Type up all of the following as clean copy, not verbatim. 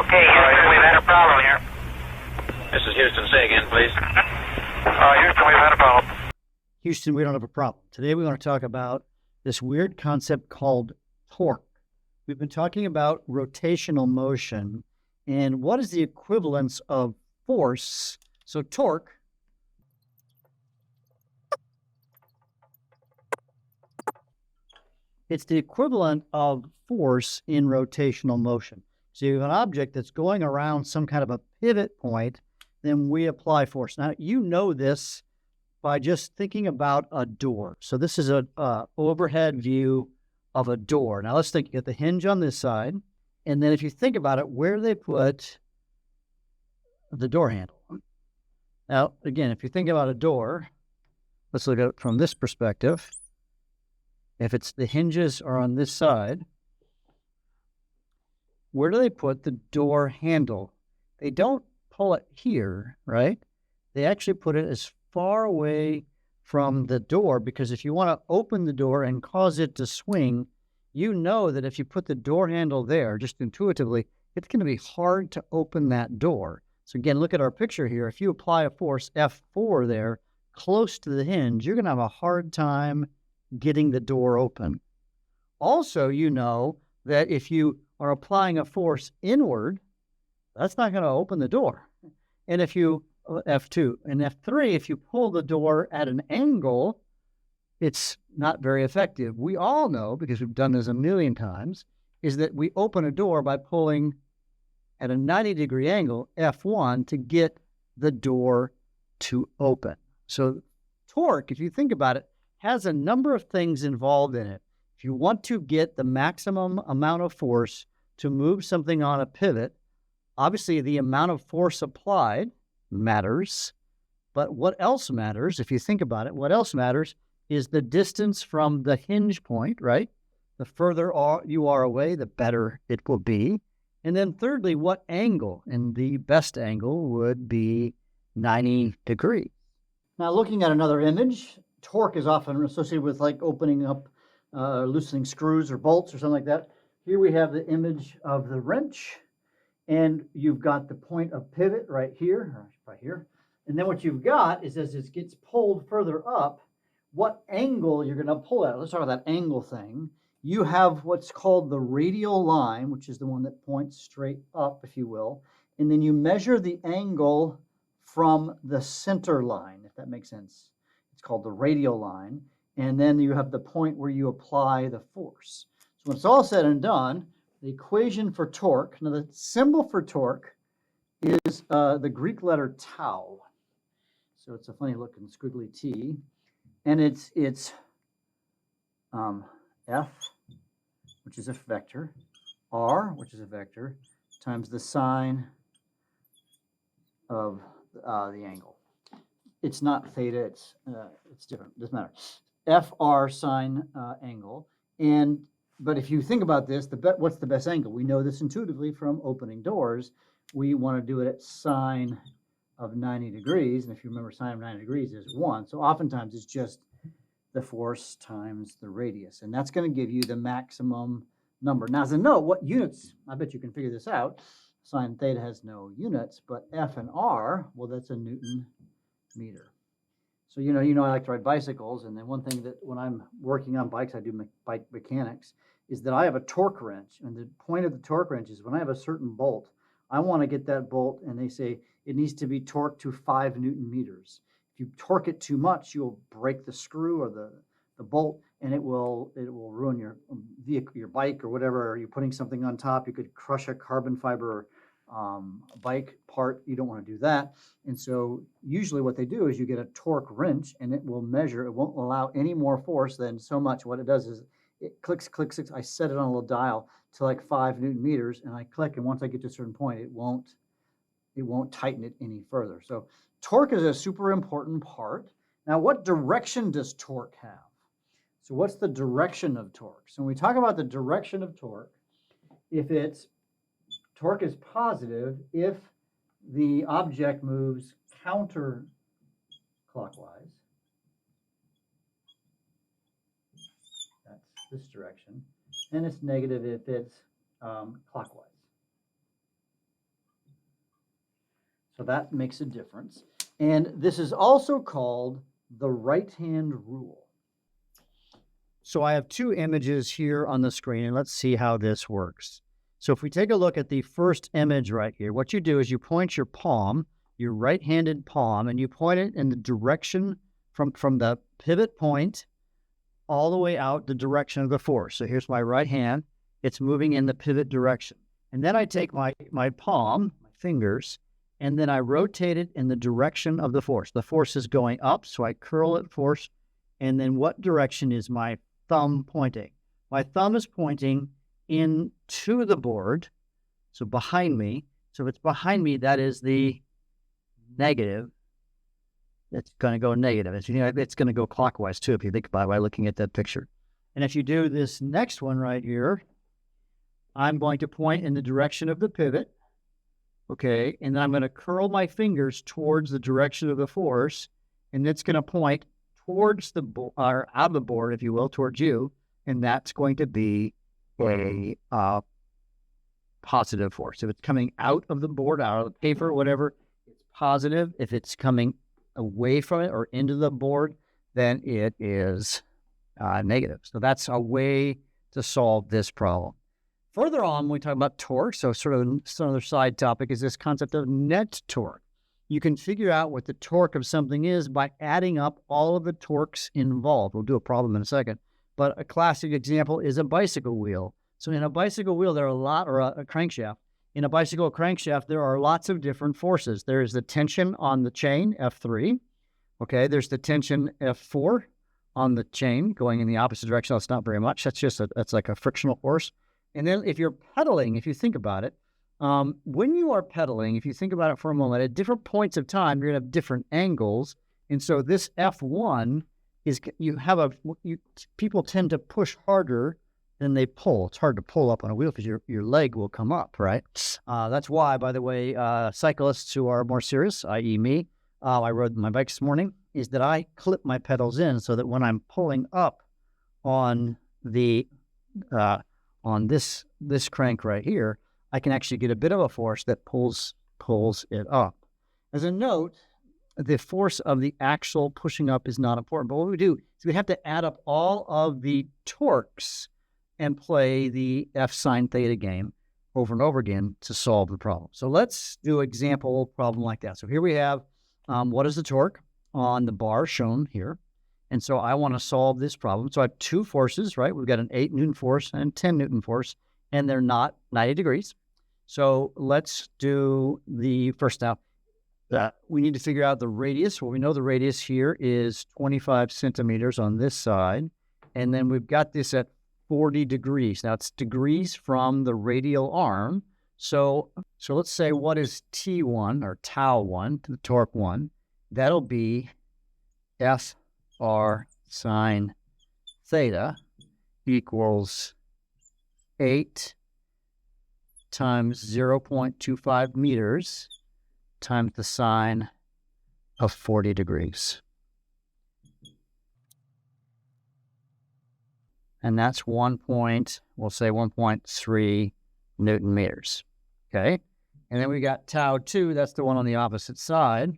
Okay, Houston, we've had a problem here. This is Houston. Say again, please. Houston, we've had a problem. Houston, we don't have a problem. Today we want to talk about this weird concept called torque. We've been talking about rotational motion and what is the equivalence of force. So torque it's the equivalent of force in rotational motion. So you have an object that's going around some kind of a pivot point, then we apply force. Now, you know this by just thinking about a door. So this is an overhead view of a door. Now, let's think, you get the hinge on this side, and then if you think about it, where they put the door handle. Now, again, if you think about a door, let's look at it from this perspective. If it's the hinges are on this side, where do they put the door handle? They don't pull it here, right? They actually put it as far away from the door, because if you want to open the door and cause it to swing, you know that if you put the door handle there, just intuitively, it's going to be hard to open that door. So again, look at our picture here. If you apply a force F4 there, close to the hinge, you're going to have a hard time getting the door open. Also, you know that if you are applying a force inward, that's not going to open the door. And if you, F2 and F3, if you pull the door at an angle, it's not very effective. We all know, because we've done this a million times, is that we open a door by pulling at a 90-degree angle, F1, to get the door to open. So torque, if you think about it, has a number of things involved in it. If you want to get the maximum amount of force to move something on a pivot, obviously the amount of force applied matters. But what else matters, if you think about it, what else matters is the distance from the hinge point, right? The further you are away, the better it will be. And then thirdly, what angle? And the best angle would be 90 degrees. Now, looking at another image, torque is often associated with like opening up, loosening screws or bolts or something like that. Here we have the image of the wrench, and you've got the point of pivot right here, or right here. And then what you've got is, as it gets pulled further up, what angle you're going to pull at. Let's talk about that angle thing. You have what's called the radial line, which is the one that points straight up, if you will. And then you measure the angle from the center line, if that makes sense. It's called the radial line. And then you have the point where you apply the force. So when it's all said and done, the equation for torque, now the symbol for torque is the Greek letter tau. So it's a funny looking squiggly T. And it's F, which is a vector, R, which is a vector, times the sine of the angle. It's not theta, it's different, doesn't matter. FR sine angle. But if you think about this, what's the best angle? We know this intuitively from opening doors. We want to do it at sine of 90 degrees. And if you remember, sine of 90 degrees is 1. So oftentimes it's just the force times the radius. And that's going to give you the maximum number. Now, as a note, what units, I bet you can figure this out. Sine theta has no units, but F and R, well, that's a Newton meter. So, you know, I like to ride bicycles, and then one thing that when I'm working on bikes, I do bike mechanics, is that I have a torque wrench. And the point of the torque wrench is when I have a certain bolt, I want to get that bolt, and they say it needs to be torqued to 5 Newton meters. If you torque it too much, you'll break the screw or the bolt, and it will ruin your vehicle, your bike or whatever. Or you're putting something on top, you could crush a carbon fiber bike part. You don't want to do that. And so usually what they do is you get a torque wrench, and it will measure, it won't allow any more force than so much. What it does is it clicks, I set it on a little dial to like 5 Newton meters, and I click, and once I get to a certain point, it won't tighten it any further. So torque is a super important part. Now, what direction does torque have? So what's the direction of torque? So when we talk about the direction of torque, torque is positive if the object moves counterclockwise. That's this direction. And it's negative if it's clockwise. So that makes a difference. And this is also called the right-hand rule. So I have two images here on the screen, and let's see how this works. So if we take a look at the first image right here, what you do is you point your palm, your right-handed palm, and you point it in the direction from the pivot point all the way out the direction of the force. So here's my right hand. It's moving in the pivot direction. And then I take my palm, my fingers, and then I rotate it in the direction of the force. The force is going up, so I curl it force. And then what direction is my thumb pointing? My thumb is pointing into the board, so behind me. So if it's behind me, that is the negative. It's going to go negative. It's going to go clockwise too, if you think about it by looking at that picture. And if you do this next one right here, I'm going to point in the direction of the pivot. Okay, and then I'm going to curl my fingers towards the direction of the force, and it's going to point towards the or out of the board, if you will, towards you, and that's going to be a positive force. If it's coming out of the board, out of the paper, whatever, it's positive. If it's coming away from it or into the board, then it is negative. So that's a way to solve this problem. Further on, when we talk about torque, so sort of another side topic is this concept of net torque. You can figure out what the torque of something is by adding up all of the torques involved. We'll do a problem in a second. But a classic example is a bicycle wheel. So in a bicycle wheel, there are a crankshaft. In a bicycle crankshaft, there are lots of different forces. There is the tension on the chain, F3. Okay, there's the tension, F4, on the chain going in the opposite direction. That's not very much. That's like a frictional force. And then if you're pedaling, if you think about it, when you are pedaling, if you think about it for a moment, at different points of time, you're going to have different angles. And so this F1 is, people tend to push harder than they pull. It's hard to pull up on a wheel because your leg will come up, right? That's why, by the way, cyclists who are more serious, i.e. me, I rode my bike this morning, is that I clip my pedals in so that when I'm pulling up on the on this crank right here, I can actually get a bit of a force that pulls it up. As a note, the force of the actual pushing up is not important, but what we do is we have to add up all of the torques and play the F sine theta game over and over again to solve the problem. So let's do an example problem like that. So here we have, what is the torque on the bar shown here? And so I want to solve this problem. So I have two forces, right? We've got an 8 Newton force and 10 Newton force, and they're not 90 degrees. So let's do the first now. We need to figure out the radius. Well, we know the radius here is 25 centimeters on this side. And then we've got this at 40 degrees. Now it's degrees from the radial arm. So let's say what is T1 or tau 1 to the torque 1? That'll be Fr sine theta equals 8 times 0.25 meters times the sine of 40 degrees. And that's we'll say 1.3 Newton meters. Okay. And then we got tau 2, that's the one on the opposite side.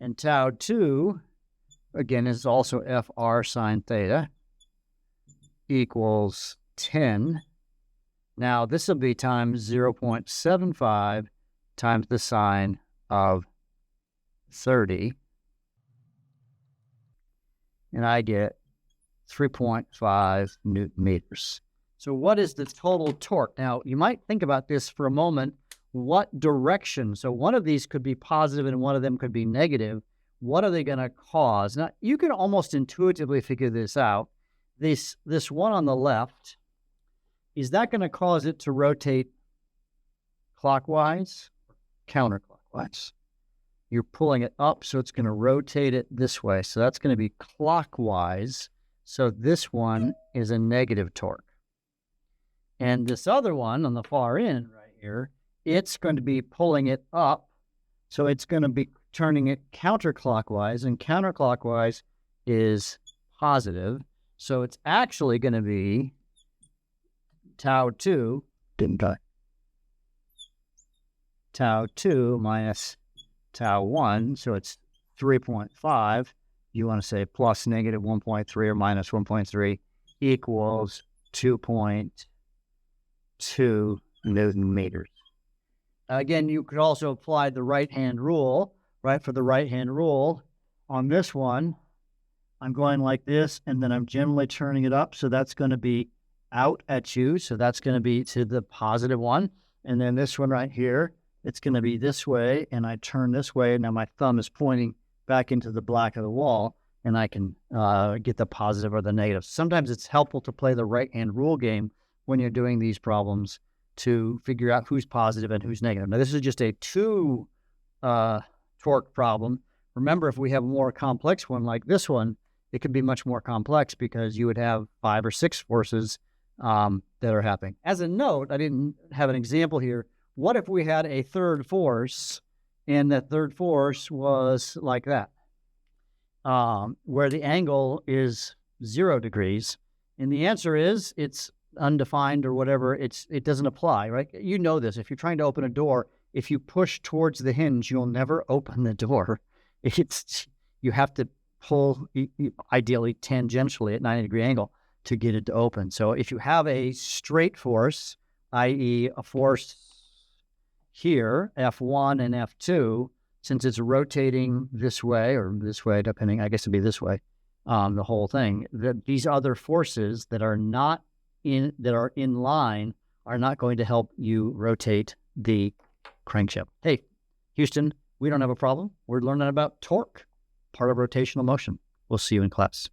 And tau 2, again, is also Fr sine theta equals 10. Now, this will be times 0.75 times the sine of 30. And I get 3.5 Newton meters. So what is the total torque? Now, you might think about this for a moment. What direction? So one of these could be positive and one of them could be negative. What are they going to cause? Now, you can almost intuitively figure this out. This one on the left, is that going to cause it to rotate clockwise or counterclockwise? You're pulling it up, so it's going to rotate it this way. So that's going to be clockwise. So this one is a negative torque. And this other one on the far end right here, it's going to be pulling it up. So it's going to be turning it counterclockwise, and counterclockwise is positive. So it's actually going to be tau 2, tau 2 minus tau 1, so it's 3.5. You want to say plus negative 1.3 or minus 1.3 equals 2.2 Newton meters. Again, you could also apply the right-hand rule, right? For the right-hand rule, on this one, I'm going like this, and then I'm generally turning it up, so that's going to be out at you, so that's going to be to the positive one. And then this one right here, it's going to be this way, and I turn this way, and now my thumb is pointing back into the black of the wall, and I can get the positive or the negative. Sometimes it's helpful to play the right-hand rule game when you're doing these problems to figure out who's positive and who's negative. Now, this is just a 2 torque problem. Remember, if we have a more complex one like this one, it could be much more complex because you would have 5 or 6 forces that are happening. As a note, I didn't have an example here. What if we had a third force, and that third force was like that, where the angle is 0 degrees? And the answer is it's undefined or whatever. It doesn't apply, right? You know this. If you're trying to open a door, if you push towards the hinge, you'll never open the door. You have to pull, ideally tangentially at 90-degree angle, to get it to open. So if you have a straight force, i.e. a force here, F1 and F2, since it's rotating this way or this way, depending, I guess it'd be this way, the whole thing, these other forces that are in line are not going to help you rotate the crankshaft. Hey, Houston, we don't have a problem. We're learning about torque, part of rotational motion. We'll see you in class.